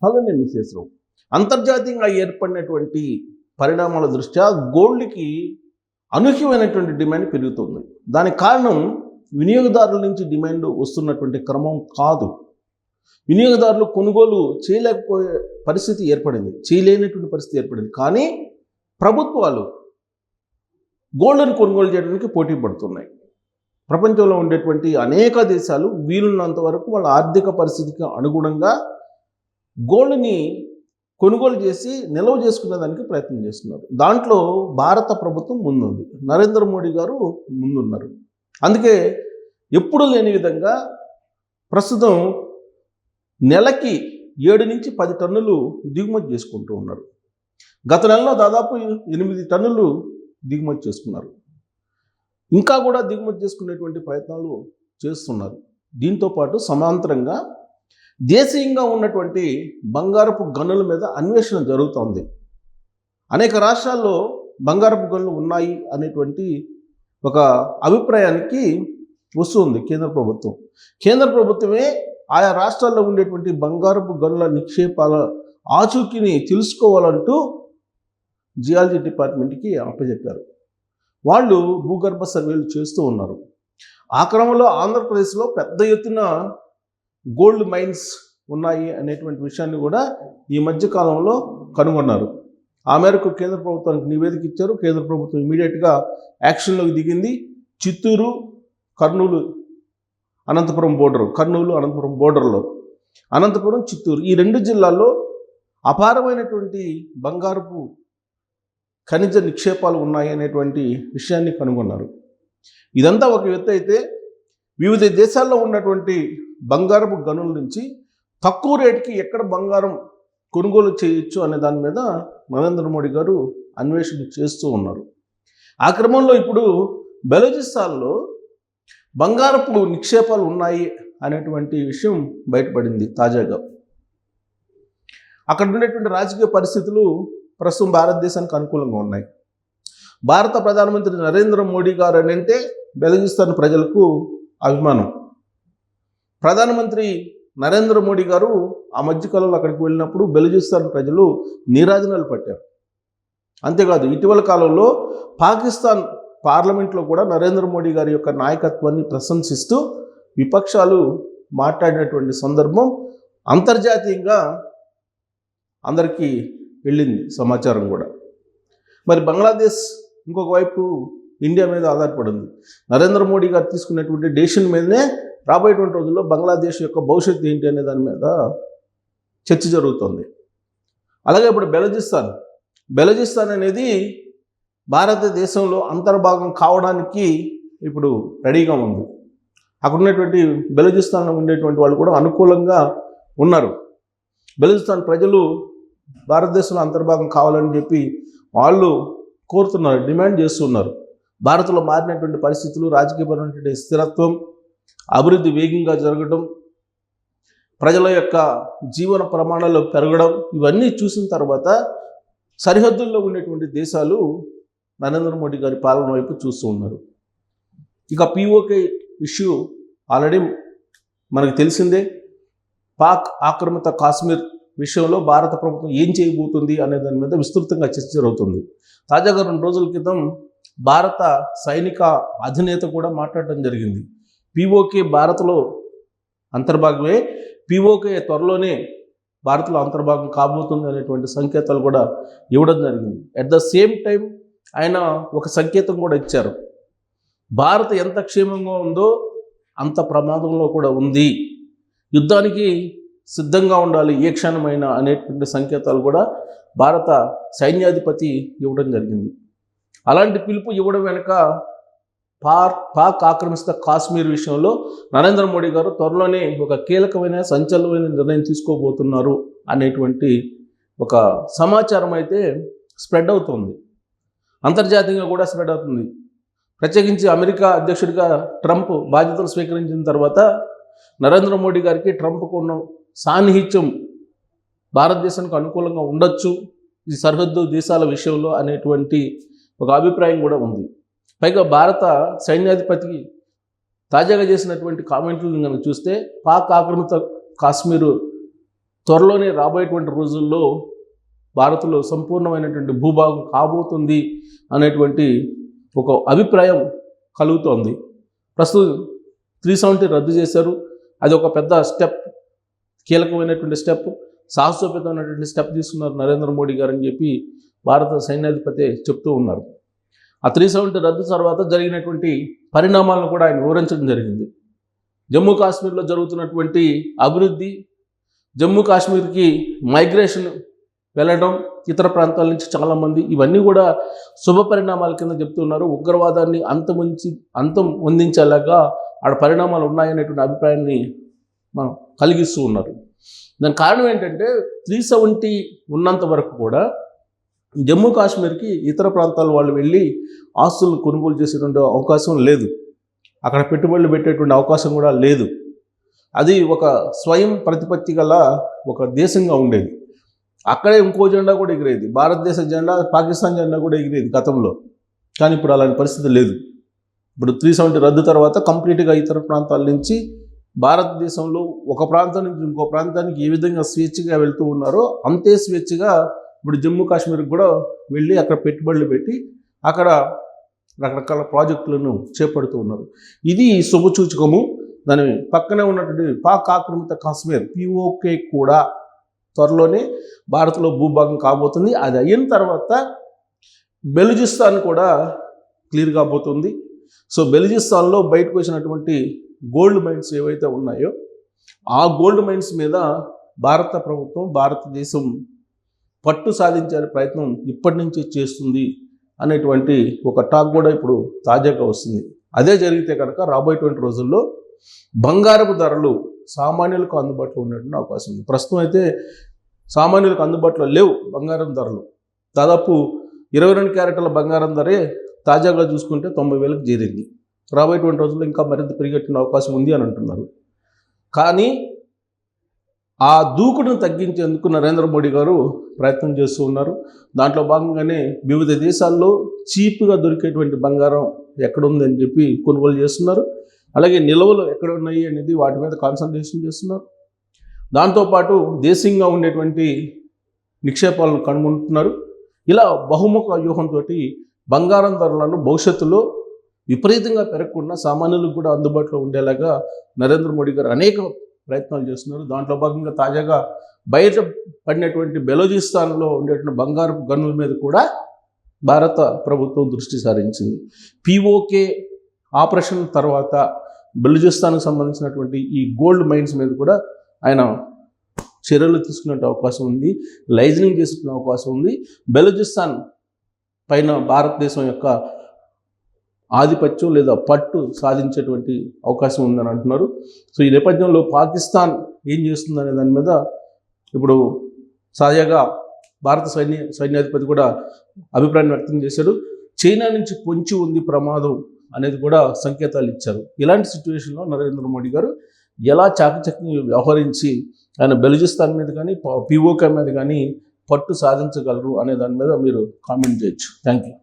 అలానే మిసేసరావు అంతర్జాతీయంగా ఏర్పడినటువంటి పరిణామాల దృష్ట్యా గోల్డ్కి అనూహ్యమైనటువంటి డిమాండ్ పెరుగుతుంది. దానికి కారణం వినియోగదారుల నుంచి డిమాండ్ వస్తున్నటువంటి క్రమం కాదు. వినియోగదారులు కొనుగోలు చేయలేకపోయే పరిస్థితి ఏర్పడింది, చేయలేనటువంటి పరిస్థితి ఏర్పడింది. కానీ ప్రభుత్వాలు గోల్డ్ను కొనుగోలు చేయడానికి పోటీ పడుతున్నాయి. ప్రపంచంలో ఉండేటువంటి అనేక దేశాలు వీలున్నంత వరకు వాళ్ళ ఆర్థిక పరిస్థితికి అనుగుణంగా గోల్డ్ని కొనుగోలు చేసి నిల్వ చేసుకునే దానికి ప్రయత్నం చేస్తున్నారు. దాంట్లో భారత ప్రభుత్వం ముందుంది, నరేంద్ర మోడీ గారు ముందున్నారు. అందుకే ఎప్పుడు లేని విధంగా ప్రస్తుతం నెలకి 7 నుంచి 10 టన్నులు దిగుమతి చేసుకుంటూ ఉన్నారు. గత నెలలో దాదాపు 8 టన్నులు దిగుమతి చేసుకున్నారు. ఇంకా కూడా దిగుమతి చేసుకునేటువంటి ప్రయత్నాలు చేస్తున్నారు. దీంతోపాటు సమాంతరంగా దేశీయంగా ఉన్నటువంటి బంగారపు గనుల మీద అన్వేషణ జరుగుతోంది. అనేక రాష్ట్రాల్లో బంగారపు గనులు ఉన్నాయి అనేటువంటి ఒక అభిప్రాయానికి వస్తుంది కేంద్ర ప్రభుత్వం. కేంద్ర ప్రభుత్వమే ఆయా రాష్ట్రాల్లో ఉండేటువంటి బంగారపు గనుల నిక్షేపాల ఆచూకీని తెలుసుకోవాలంటూ జియాలజీ డిపార్ట్మెంట్కి అప్పచెప్పారు. వాళ్ళు భూగర్భ సర్వేలు చేస్తూ ఉన్నారు. ఆ క్రమంలో ఆంధ్రప్రదేశ్లో పెద్ద ఎత్తున గోల్డ్ మైన్స్ ఉన్నాయి అనేటువంటి విషయాన్ని కూడా ఈ మధ్య కాలంలో కనుగొన్నారు. ఆ మేరకు కేంద్ర ప్రభుత్వానికి నివేదిక ఇచ్చారు. కేంద్ర ప్రభుత్వం ఇమీడియట్గా యాక్షన్లోకి దిగింది. చిత్తూరు, కర్నూలు, అనంతపురం బోర్డర్, కర్నూలు అనంతపురం బోర్డర్లో అనంతపురం, చిత్తూరు ఈ 2 జిల్లాల్లో అపారమైనటువంటి బంగారపు ఖనిజ నిక్షేపాలు ఉన్నాయి అనేటువంటి విషయాన్ని కనుగొన్నారు. ఇదంతా ఒక ఎత్తు అయితే, వివిధ దేశాల్లో ఉన్నటువంటి బంగారపు గనుల నుంచి తక్కువ రేటుకి ఎక్కడ బంగారం కొనుగోలు చేయొచ్చు అనే దాని మీద నరేంద్ర మోడీ గారు అన్వేషణ చేస్తూ ఉన్నారు. ఆ క్రమంలో ఇప్పుడు బెలూచిస్తాన్లో బంగారపు నిక్షేపాలు ఉన్నాయి అనేటువంటి విషయం బయటపడింది తాజాగా. అక్కడ ఉండేటువంటి రాజకీయ పరిస్థితులు ప్రస్తుతం భారతదేశానికి అనుకూలంగా ఉన్నాయి. భారత ప్రధానమంత్రి నరేంద్ర మోడీ గారు అని అంటే బెలూచిస్తాన్ ప్రజలకు అభిమానం. ప్రధానమంత్రి నరేంద్ర మోడీ గారు ఆ మధ్యకాలంలో అక్కడికి వెళ్ళినప్పుడు బెలూచిస్తాన్ ప్రజలు నీరాజనాలు పట్టారు. అంతేకాదు ఇటీవల కాలంలో పాకిస్తాన్ పార్లమెంట్లో కూడా నరేంద్ర మోడీ గారి యొక్క నాయకత్వాన్ని ప్రశంసిస్తూ విపక్షాలు మాట్లాడినటువంటి సందర్భం అంతర్జాతీయంగా అందరికీ వెళ్ళింది సమాచారం కూడా. మరి బంగ్లాదేశ్ ఇంకొక వైపు ఇండియా మీద ఆధారపడింది. నరేంద్ర మోడీ గారు తీసుకున్నటువంటి డెసిషన్ మీదనే రాబోయేటువంటి రోజుల్లో బంగ్లాదేశ్ యొక్క భవిష్యత్తు ఏంటి అనే దాని మీద చర్చ జరుగుతుంది. అలాగే ఇప్పుడు బెలూచిస్తాన్ అనేది భారతదేశంలో అంతర్భాగం కావడానికి ఇప్పుడు రెడీగా ఉంది. అక్కడ ఉన్నటువంటి బెలూచిస్తాన్లో ఉండేటువంటి వాళ్ళు కూడా అనుకూలంగా ఉన్నారు. బెలూచిస్తాన్ ప్రజలు భారతదేశంలో అంతర్భాగం కావాలని చెప్పి వాళ్ళు కోరుతున్నారు, డిమాండ్ చేస్తున్నారు. భారత్లో మారినటువంటి పరిస్థితులు, రాజకీయపరమైనటువంటి స్థిరత్వం, అభివృద్ధి వేగంగా జరగడం, ప్రజల యొక్క జీవన ప్రమాణాలు పెరగడం, ఇవన్నీ చూసిన తర్వాత సరిహద్దుల్లో ఉండేటువంటి దేశాలు నరేంద్ర మోడీ గారి పాలన వైపు చూస్తూ ఉన్నారు. ఇక POK ఇష్యూ ఆల్రెడీ మనకు తెలిసిందే. పాక్ ఆక్రమిత కాశ్మీర్ విషయంలో భారత ప్రభుత్వం ఏం చేయబోతుంది అనే దాని మీద విస్తృతంగా చర్చ జరుగుతుంది. తాజాగా 2 రోజుల క్రితం భారత సైనిక అధినేత కూడా మాట్లాడడం జరిగింది. POK భారత్లో అంతర్భాగమే, POK త్వరలోనే భారత్లో అంతర్భాగం కాబోతుంది అనేటువంటి సంకేతాలు కూడా ఇవ్వడం జరిగింది. అట్ ద సేమ్ టైం ఆయన ఒక సంకేతం కూడా ఇచ్చారు. భారత్ ఎంత క్షేమంగా ఉందో అంత ప్రమాదంలో కూడా ఉంది, యుద్ధానికి సిద్ధంగా ఉండాలి ఏ క్షణమైనా అనేటువంటి సంకేతాలు కూడా భారత సైన్యాధిపతి ఇవ్వడం జరిగింది. అలాంటి పిలుపు ఇవ్వడం వెనుక పాక్ ఆక్రమిత కాశ్మీర్ విషయంలో నరేంద్ర మోడీ గారు త్వరలోనే ఒక కీలకమైన సంచలనమైన నిర్ణయం తీసుకోబోతున్నారు అనేటువంటి ఒక సమాచారం అయితే స్ప్రెడ్ అవుతుంది. అంతర్జాతీయంగా కూడా స్ప్రెడ్ అవుతుంది. ప్రత్యేకించి అమెరికా అధ్యక్షుడిగా ట్రంప్ బాధ్యతలు స్వీకరించిన తర్వాత నరేంద్ర మోడీ గారికి ట్రంప్కు ఉన్న సాన్నిహిత్యం భారతదేశానికి అనుకూలంగా ఉండొచ్చు ఈ సరిహద్దు దేశాల విషయంలో అనేటువంటి ఒక అభిప్రాయం కూడా ఉంది. పైగా భారత సైన్యాధిపతికి తాజాగా చేసినటువంటి కామెంట్లు కనుక చూస్తే పాక్ ఆక్రమిత కాశ్మీరు త్వరలోనే రాబోయేటువంటి రోజుల్లో భారత్లో సంపూర్ణమైనటువంటి భూభాగం కాబోతుంది అనేటువంటి ఒక అభిప్రాయం కలుగుతోంది. ప్రస్తుతం 370 రద్దు చేశారు. అది ఒక పెద్ద స్టెప్, కీలకమైనటువంటి స్టెప్, సాహసోపేతమైనటువంటి స్టెప్ తీసుకున్నారు నరేంద్ర మోడీ గారు అని చెప్పి భారత సైన్యాధిపతి చెప్తూ ఉన్నారు. ఆ 370 రద్దు తర్వాత జరిగినటువంటి పరిణామాలను కూడా ఆయన వివరించడం జరిగింది. జమ్మూ కాశ్మీర్లో జరుగుతున్నటువంటి అభివృద్ధి, జమ్మూ కాశ్మీర్కి మైగ్రేషన్ వెళ్ళడం, ఇతర ప్రాంతాల నుంచి చాలామంది, ఇవన్నీ కూడా శుభ పరిణామాల కింద చెప్తున్నారు. ఉగ్రవాదాన్ని అంతం పొందించేలాగా ఆడ పరిణామాలు ఉన్నాయనేటువంటి అభిప్రాయాన్ని మనం కలిగిస్తూ ఉన్నారు. దానికి కారణం ఏంటంటే 370 ఉన్నంత వరకు కూడా జమ్మూ కాశ్మీర్కి ఇతర ప్రాంతాల వాళ్ళు వెళ్ళి ఆస్తులను కొనుగోలు చేసేటువంటి అవకాశం లేదు. అక్కడ పెట్టుబడులు పెట్టేటువంటి అవకాశం కూడా లేదు. అది ఒక స్వయం ప్రతిపత్తి గల ఒక దేశంగా ఉండేది. అక్కడే ఇంకో జెండా కూడా ఎగిరేది, భారతదేశ జెండా, పాకిస్తాన్ జెండా కూడా ఎగిరేది గతంలో. కానీ ఇప్పుడు అలాంటి పరిస్థితి లేదు. ఇప్పుడు 370 రద్దు తర్వాత కంప్లీట్గా ఇతర ప్రాంతాల నుంచి భారతదేశంలో ఒక ప్రాంతం నుంచి ఇంకో ప్రాంతానికి ఏ విధంగా స్వేచ్ఛగా వెళ్తూ ఉన్నారో అంతే స్వేచ్ఛగా ఇప్పుడు జమ్మూ కాశ్మీర్కి కూడా వెళ్ళి అక్కడ పెట్టుబడులు పెట్టి అక్కడ రకరకాల ప్రాజెక్టులను చేపడుతూ ఉన్నారు. ఇది శుభసూచకము. దాని పక్కనే ఉన్నటువంటి పాక్ ఆక్రమిత కాశ్మీర్ POK కూడా త్వరలోనే భారత్లో భూభాగం కాబోతుంది. అది అయిన తర్వాత బెలూచిస్తాన్ కూడా క్లియర్ కాబోతుంది. సో బెలూచిస్తాన్లో బయటకు వచ్చినటువంటి గోల్డ్ మైన్స్ ఏవైతే ఉన్నాయో ఆ గోల్డ్ మైన్స్ మీద భారత ప్రభుత్వం, భారతదేశం పట్టు సాధించే ప్రయత్నం ఇప్పటి నుంచి చేస్తుంది అనేటువంటి ఒక టాక్ కూడా ఇప్పుడు తాజాగా వస్తుంది. అదే జరిగితే కనుక రాబోయేటువంటి రోజుల్లో బంగారపు ధరలు సామాన్యులకు అందుబాటులో ఉండేటువంటి అవకాశం ఉంది. ప్రస్తుతం అయితే సామాన్యులకు అందుబాటులో లేవు బంగారం ధరలు. దాదాపు 22 క్యారెట్ల బంగారం ధరే తాజాగా చూసుకుంటే 90,000కి చేరింది. రాబోయేటువంటి రోజుల్లో ఇంకా మరింత పెరిగేటువంటి అవకాశం ఉంది అని అంటున్నారు. కానీ ఆ దూకుడును తగ్గించేందుకు నరేంద్ర మోడీ గారు ప్రయత్నం చేస్తూ ఉన్నారు. దాంట్లో భాగంగానే వివిధ దేశాల్లో చీప్గా దొరికేటువంటి బంగారం ఎక్కడుంది అని చెప్పి కొనుగోలు చేస్తున్నారు. అలాగే నిల్వలు ఎక్కడ ఉన్నాయి అనేది వాటి మీద కాన్సన్ట్రేషన్ చేస్తున్నారు. దాంతోపాటు దేశీయంగా ఉండేటువంటి నిక్షేపాలను కనుగొంటున్నారు. ఇలా బహుముఖ వ్యూహంతో బంగారం ధరలను భవిష్యత్తులో విపరీతంగా పెరగకుండా సామాన్యులకు కూడా అందుబాటులో ఉండేలాగా నరేంద్ర మోడీ గారు అనేక ప్రయత్నాలు చేస్తున్నారు. దాంట్లో భాగంగా తాజాగా బయట పడినటువంటి బెలూచిస్తాన్లో ఉండేటువంటి బంగారపు గనుల మీద కూడా భారత ప్రభుత్వం దృష్టి సారించింది. POK ఆపరేషన్ తర్వాత బెలూచిస్తాన్కి సంబంధించినటువంటి ఈ గోల్డ్ మైన్స్ మీద కూడా ఆయన చర్యలు తీసుకునే అవకాశం ఉంది, లైజనింగ్ చేసుకునే అవకాశం ఉంది. బెలూచిస్తాన్ పైన భారతదేశం యొక్క ఆధిపత్యం లేదా పట్టు సాధించేటువంటి అవకాశం ఉందని అంటున్నారు. సో ఈ నేపథ్యంలో పాకిస్తాన్ ఏం చేస్తుందనే దాని మీద ఇప్పుడు తాజాగా భారత సైన్యాధిపతి కూడా అభిప్రాయం వ్యక్తం చేశారు. చైనా నుంచి పొంచి ఉంది ప్రమాదం అనేది కూడా సంకేతాలు ఇచ్చారు. ఇలాంటి సిచ్యువేషన్లో నరేంద్ర మోడీ గారు ఎలా చాకచక్యంగా వ్యవహరించి ఆయన బెలూచిస్తాన్ మీద కానీ POK మీద కానీ పట్టు సాధించగలరు అనే దాని మీద మీరు కామెంట్ చేయొచ్చు. Thank you.